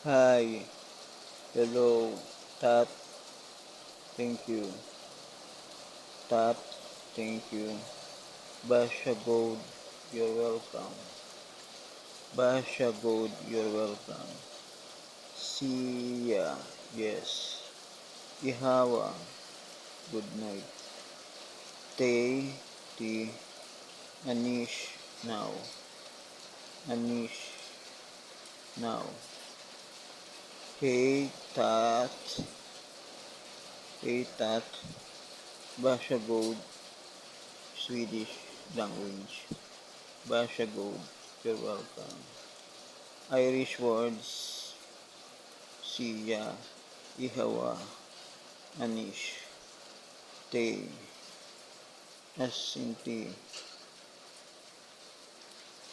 Hi, hello, Tat, thank you. Tat, thank you. Basha Gold, you're welcome. Basha Gold, you're welcome. Siya, yes. Ihawa, good night. Tay, T, Anish, now. Anish, now. Hey, Tat, hey, Tat. Basha Gold, Swedish language. Basha Gold, you're welcome. Irish words, Siya, Ihawa, Anish, Te, Asinti,